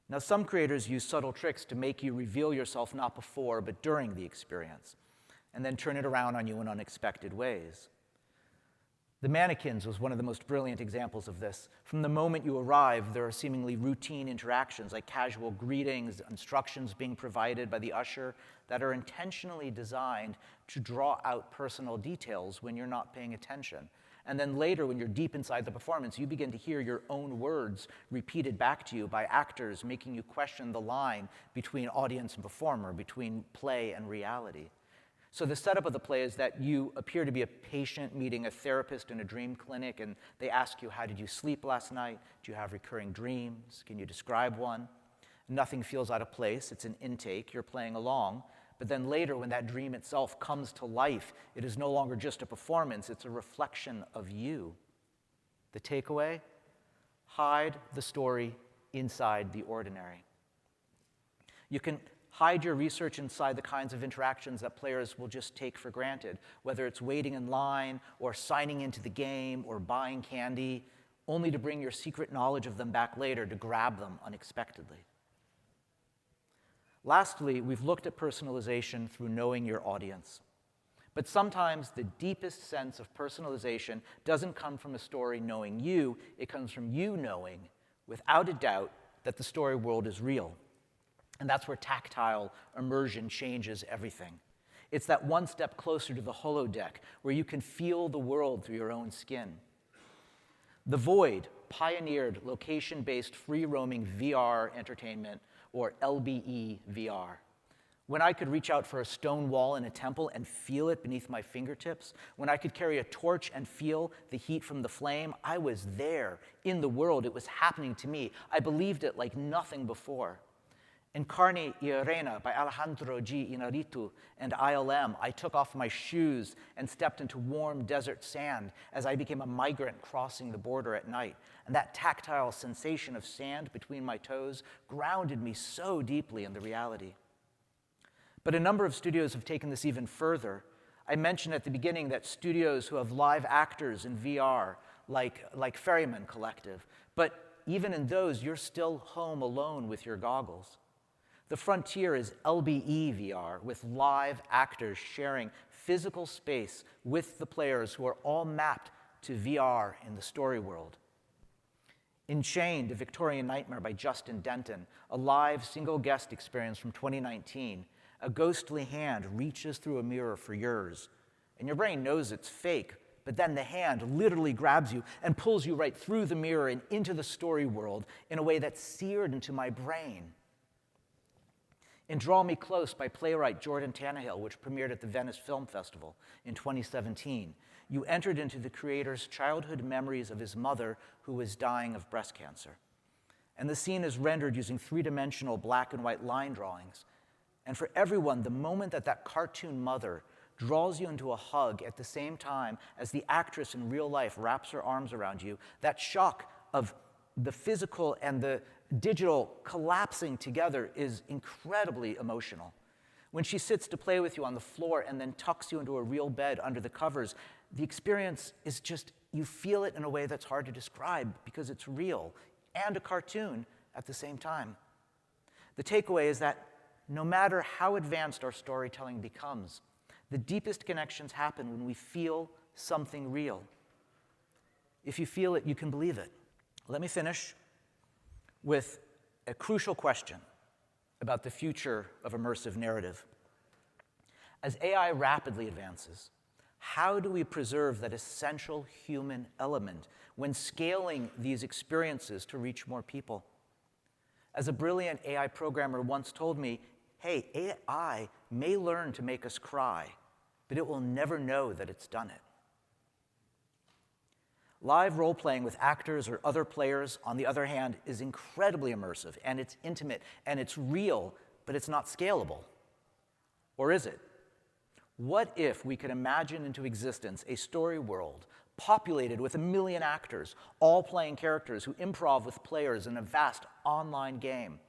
Now, some creators use subtle tricks to make you reveal yourself not before, but during the experience, and then turn it around on you in unexpected ways. The mannequins was one of the most brilliant examples of this. From the moment you arrive, there are seemingly routine interactions like casual greetings, instructions being provided by the usher that are intentionally designed to draw out personal details when you're not paying attention. And then later, when you're deep inside the performance, you begin to hear your own words repeated back to you by actors, making you question the line between audience and performer, between play and reality. So the setup of the play is that you appear to be a patient meeting a therapist in a dream clinic, and they ask you, how did you sleep last night? Do you have recurring dreams? Can you describe one? Nothing feels out of place. It's an intake. You're playing along. But then later, when that dream itself comes to life, it is no longer just a performance. It's a reflection of you. The takeaway? Hide the story inside the ordinary. You can hide your research inside the kinds of interactions that players will just take for granted, whether it's waiting in line or signing into the game or buying candy, only to bring your secret knowledge of them back later to grab them unexpectedly. Lastly, we've looked at personalization through knowing your audience. But sometimes the deepest sense of personalization doesn't come from a story knowing you, it comes from you knowing, without a doubt, that the story world is real. And that's where tactile immersion changes everything. It's that one step closer to the holodeck, where you can feel the world through your own skin. The Void pioneered location-based free-roaming VR entertainment, or LBE VR. When I could reach out for a stone wall in a temple and feel it beneath my fingertips, when I could carry a torch and feel the heat from the flame, I was there in the world. It was happening to me. I believed it like nothing before. In Carne y Arena by Alejandro G. Inarritu and ILM, I took off my shoes and stepped into warm desert sand as I became a migrant crossing the border at night. And that tactile sensation of sand between my toes grounded me so deeply in the reality. But a number of studios have taken this even further. I mentioned at the beginning that studios who have live actors in VR, like Ferryman Collective, but even in those, you're still home alone with your goggles. The frontier is LBE VR, with live actors sharing physical space with the players who are all mapped to VR in the story world. Enchained, A Victorian Nightmare by Justin Denton, a live single-guest experience from 2019, a ghostly hand reaches through a mirror for yours, and your brain knows it's fake, but then the hand literally grabs you and pulls you right through the mirror and into the story world in a way that's seared into my brain. In Draw Me Close by playwright Jordan Tannehill, which premiered at the Venice Film Festival in 2017, you entered into the creator's childhood memories of his mother who was dying of breast cancer. And the scene is rendered using three-dimensional black and white line drawings. And for everyone, the moment that cartoon mother draws you into a hug at the same time as the actress in real life wraps her arms around you, that shock of the physical and the digital collapsing together is incredibly emotional. When she sits to play with you on the floor and then tucks you into a real bed under the covers, the experience is just, you feel it in a way that's hard to describe because it's real and a cartoon at the same time. The takeaway is that no matter how advanced our storytelling becomes, the deepest connections happen when we feel something real. If you feel it, you can believe it. Let me finish. with a crucial question about the future of immersive narrative. As AI rapidly advances, how do we preserve that essential human element when scaling these experiences to reach more people? As a brilliant AI programmer once told me, hey, AI may learn to make us cry, but it will never know that it's done it. Live role-playing with actors or other players, on the other hand, is incredibly immersive, and it's intimate, and it's real, but it's not scalable. Or is it? What if we could imagine into existence a story world populated with 1 million actors, all playing characters who improv with players in a vast online game?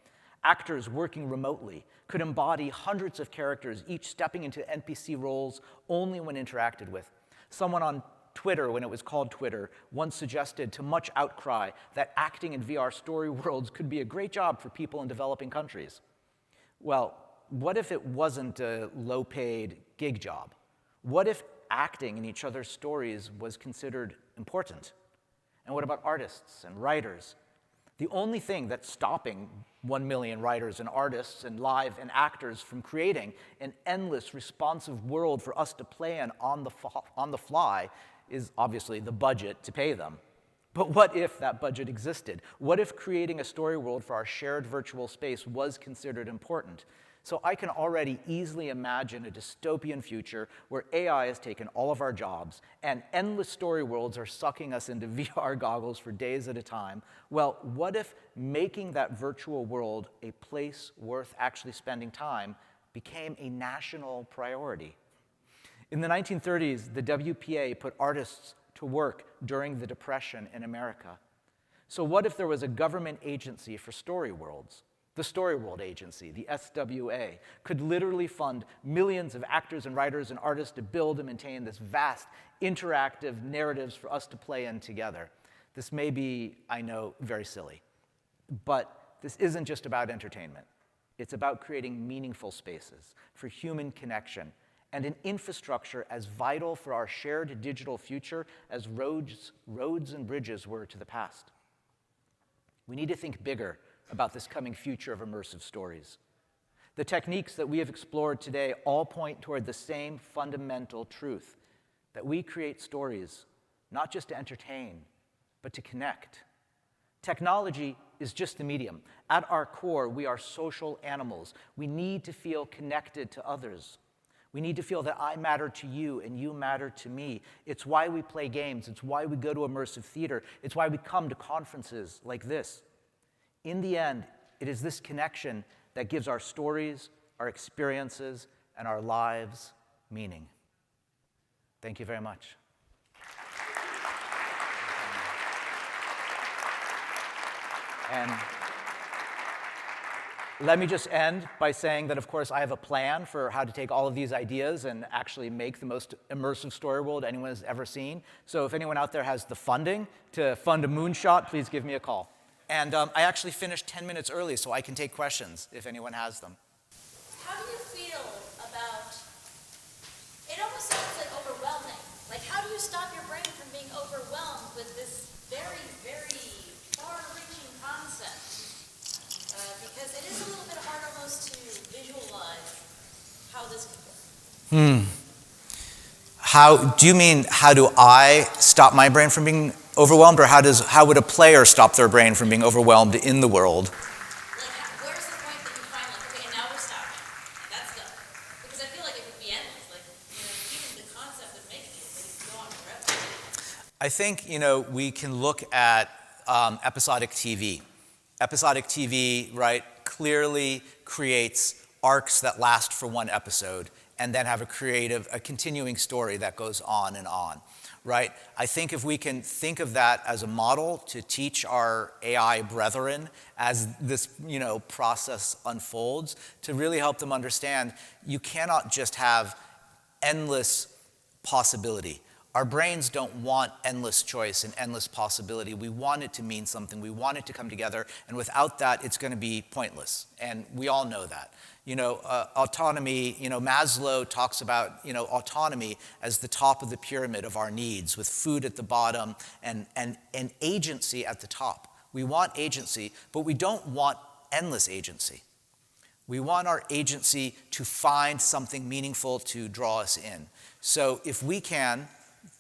Actors working remotely could embody hundreds of characters, each stepping into NPC roles only when interacted with. Someone on Twitter, when it was called Twitter, once suggested to much outcry that acting in VR story worlds could be a great job for people in developing countries. Well, what if it wasn't a low-paid gig job? What if acting in each other's stories was considered important? And what about artists and writers? The only thing that's stopping 1 million writers and artists and live and actors from creating an endless, responsive world for us to play in on the fly is obviously the budget to pay them. But what if that budget existed? What if creating a story world for our shared virtual space was considered important? So I can already easily imagine a dystopian future where AI has taken all of our jobs and endless story worlds are sucking us into VR goggles for days at a time. Well, what if making that virtual world a place worth actually spending time became a national priority? In the 1930s, the WPA put artists to work during the Depression in America. So what if there was a government agency for story worlds? The Story World Agency, the SWA, could literally fund millions of actors and writers and artists to build and maintain this vast, interactive narratives for us to play in together. This may be, I know, very silly, but this isn't just about entertainment. It's about creating meaningful spaces for human connection and an infrastructure as vital for our shared digital future as roads and bridges were to the past. We need to think bigger about this coming future of immersive stories. The techniques that we have explored today all point toward the same fundamental truth, that we create stories not just to entertain, but to connect. Technology is just the medium. At our core, we are social animals. We need to feel connected to others. We need to feel that I matter to you and you matter to me. It's why we play games. It's why we go to immersive theater. It's why we come to conferences like this. In the end, it is this connection that gives our stories, our experiences, and our lives meaning. Thank you very much. And let me just end by saying that, of course, I have a plan for how to take all of these ideas and actually make the most immersive story world anyone has ever seen. So if anyone out there has the funding to fund a moonshot, please give me a call. And I actually finished 10 minutes early, so I can take questions if anyone has them. How do you feel about, it almost sounds like overwhelming. Like, how do you stop your brain from being overwhelmed with this very, very far-reaching concept? Because it is a little bit hard almost to visualize how this could work. Do you mean, how do I stop my brain from being overwhelmed, or how would a player stop their brain from being overwhelmed in the world? Like, where's the point that you find, like, okay, now we're stopping, and that's done? Because I feel like it would be endless. Like, even the concept of making it could go on forever. I think, we can look at episodic TV. Episodic TV, right, clearly creates arcs that last for one episode and then have a continuing story that goes on and on, right? I think if we can think of that as a model to teach our AI brethren as this, process unfolds, to really help them understand you cannot just have endless possibility. Our brains don't want endless choice and endless possibility. We want it to mean something. We want it to come together. And without that, it's going to be pointless. And we all know that. Autonomy, Maslow talks about, autonomy as the top of the pyramid of our needs, with food at the bottom and agency at the top. We want agency, but we don't want endless agency. We want our agency to find something meaningful to draw us in. So if we can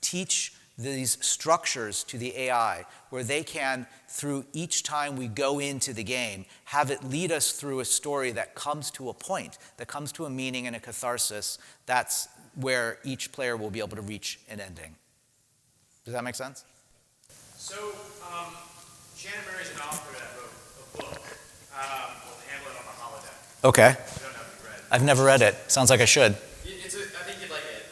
teach these structures to the AI where they can, through each time we go into the game, have it lead us through a story that comes to a point, that comes to a meaning and a catharsis, that's where each player will be able to reach an ending. Does that make sense? So, Shannon Murray's an author that wrote a book called Hamlet on the Holodeck. Okay. I don't know if you've read it. I've never read it. Sounds like I should. I think you'd like it.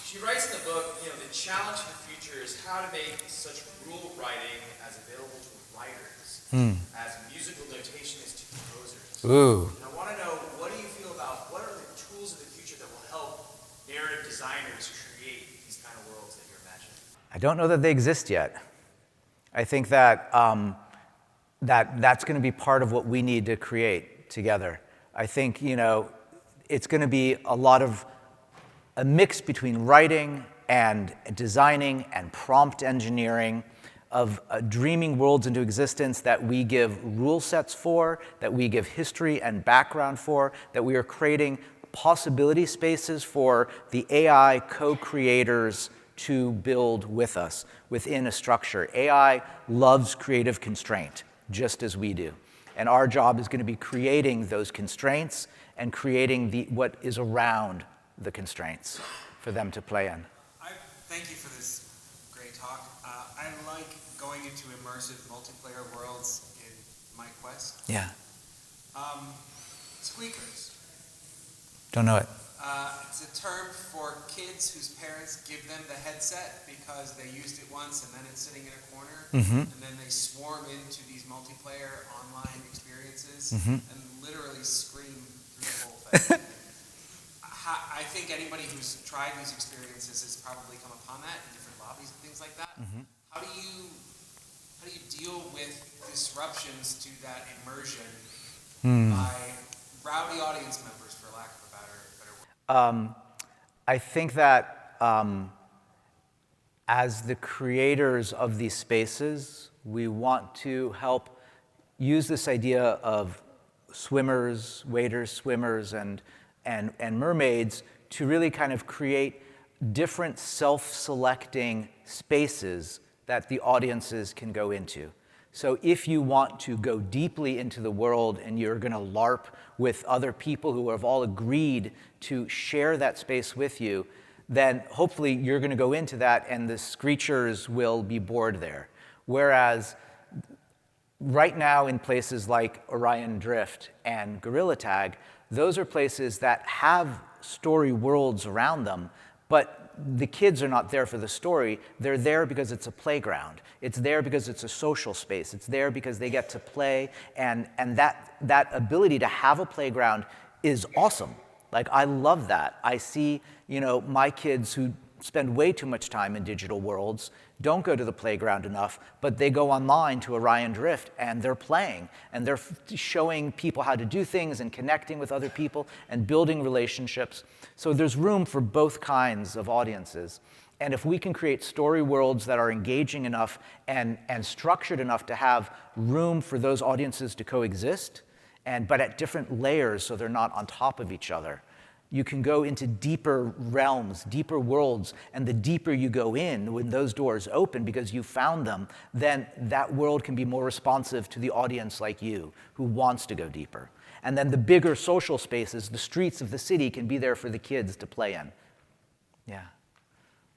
She writes in the book, the challenge for the future is how to make such rule writing as available to writers as musical notation is to composers. Ooh. And I want to know, what do you feel about, what are the tools of the future that will help narrative designers create these kind of worlds that you're imagining? I don't know that they exist yet. I think that that's going to be part of what we need to create together. I think, it's going to be a mix between writing and designing and prompt engineering of dreaming worlds into existence that we give rule sets for, that we give history and background for, that we are creating possibility spaces for the AI co-creators to build with us within a structure. AI loves creative constraint, just as we do. And our job is going to be creating those constraints and creating what is around the constraints for them to play in. Thank you for this great talk. I like going into immersive multiplayer worlds in my quest. Yeah. Squeakers. Don't know it. It's a term for kids whose parents give them the headset because they used it once and then it's sitting in a corner, and then they swarm into these multiplayer online experiences and literally scream through the whole thing. I think anybody who's tried these experiences has probably come upon that in different lobbies and things like that. How do you deal with disruptions to that immersion by rowdy audience members, for lack of a better word? I think that as the creators of these spaces, we want to help use this idea of swimmers, waders, swimmers, and mermaids to really kind of create different self-selecting spaces that the audiences can go into. So if you want to go deeply into the world and you're going to LARP with other people who have all agreed to share that space with you, then hopefully you're going to go into that and the screechers will be bored there. Whereas right now in places like Orion Drift and Gorilla Tag, those are places that have story worlds around them, but the kids are not there for the story. They're there because it's a playground. It's there because it's a social space. It's there because they get to play, and that ability to have a playground is awesome. Like, I love that. I see, my kids who spend way too much time in digital worlds don't go to the playground enough, but they go online to Orion Drift and they're playing and they're showing people how to do things and connecting with other people and building relationships. So there's room for both kinds of audiences. And if we can create story worlds that are engaging enough and structured enough to have room for those audiences to coexist, but at different layers so they're not on top of each other, you can go into deeper realms, deeper worlds, and the deeper you go in, when those doors open because you found them, then that world can be more responsive to the audience like you, who wants to go deeper. And then the bigger social spaces, the streets of the city, can be there for the kids to play in. Yeah.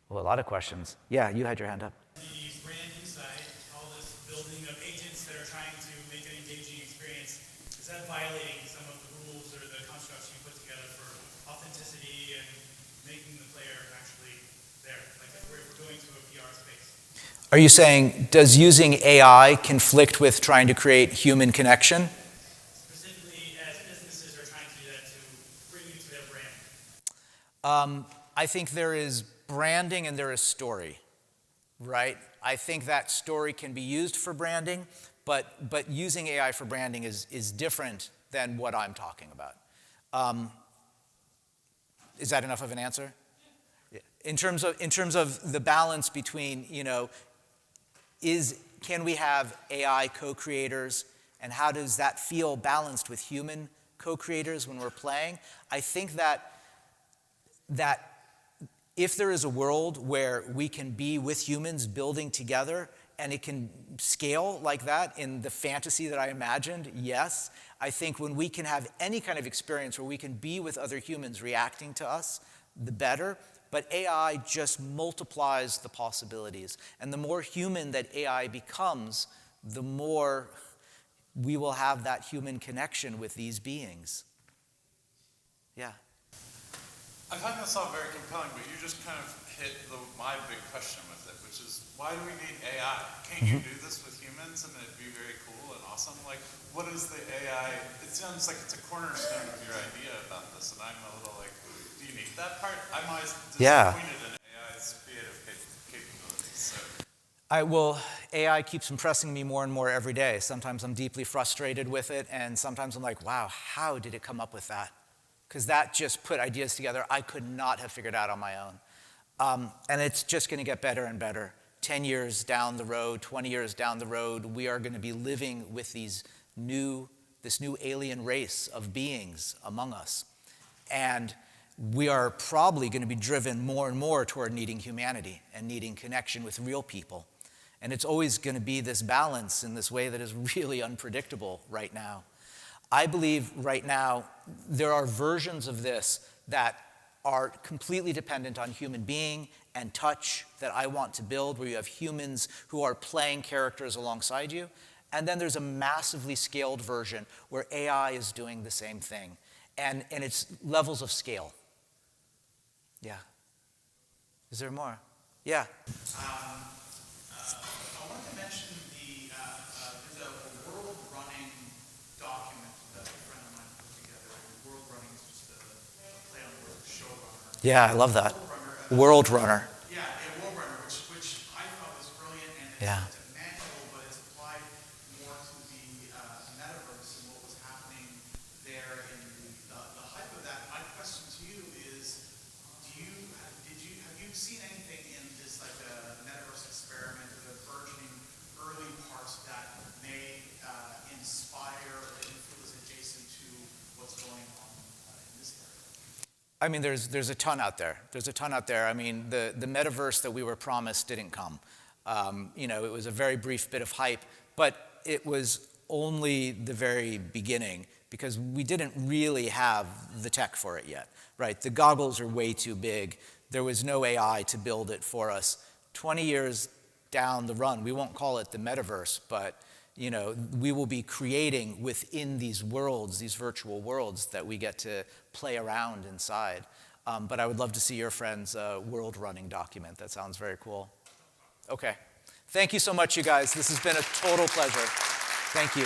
Well, a lot of questions. Yeah, you had your hand up. The branding side, all this building of agents that are trying to make an engaging experience, is that violating some of the rules or the constructs you put together for authenticity and making the player actually there? Like if we're going to a PR space. Are you saying, does using AI conflict with trying to create human connection? Specifically, as businesses are trying to do that to bring you to their brand. I think there is branding and there is story, right? I think that story can be used for branding, but using AI for branding is different than what I'm talking about. Is that enough of an answer? In terms of the balance between, can we have AI co-creators, and how does that feel balanced with human co-creators when we're playing? I think that if there is a world where we can be with humans building together, and it can scale like that in the fantasy that I imagined, yes. I think when we can have any kind of experience where we can be with other humans reacting to us, the better. But AI just multiplies the possibilities. And the more human that AI becomes, the more we will have that human connection with these beings. Yeah. I find this all very compelling, but you just kind of hit my big question with it, which is, why do we need AI? Can't you do this with humans and it'd be very cool and awesome? Like, what is the AI? It sounds like it's a cornerstone of your idea about this, and I'm a little like, do you need that part? I'm always disappointed in AI's creative capabilities. So. AI keeps impressing me more and more every day. Sometimes I'm deeply frustrated with it, and sometimes I'm like, wow, how did it come up with that? Because that just put ideas together I could not have figured out on my own. And it's just going to get better and better. 10 years down the road, 20 years down the road, we are going to be living with this new alien race of beings among us. And we are probably going to be driven more and more toward needing humanity and needing connection with real people. And it's always going to be this balance in this way that is really unpredictable right now. I believe right now there are versions of this that are completely dependent on human being and touch that I want to build, where you have humans who are playing characters alongside you. And then there's a massively scaled version where AI is doing the same thing. And it's levels of scale. Yeah. Is there more? Yeah. I wanted to mention there's a world-running document that a friend of mine put together. World running is just a play on words, showrunner. Yeah, I love that. World runner. Yeah, World Runner, which I thought was brilliant, and Yeah. it's a manual, but it's applied more to the metaverse and what was happening there in the hype of that. My question to you is, have you seen anything in this like a metaverse experiment, the burgeoning early parts that may inspire or that you feel is adjacent to what's going on in this area? I mean, there's a ton out there. There's a ton out there. I mean, the metaverse that we were promised didn't come. It was a very brief bit of hype, but it was only the very beginning because we didn't really have the tech for it yet, right? The goggles are way too big. There was no AI to build it for us. 20 years down the run, we won't call it the metaverse, but we will be creating within these worlds, these virtual worlds that we get to play around inside. But I would love to see your friend's world running document. That sounds very cool. Okay. Thank you so much, you guys. This has been a total pleasure. Thank you.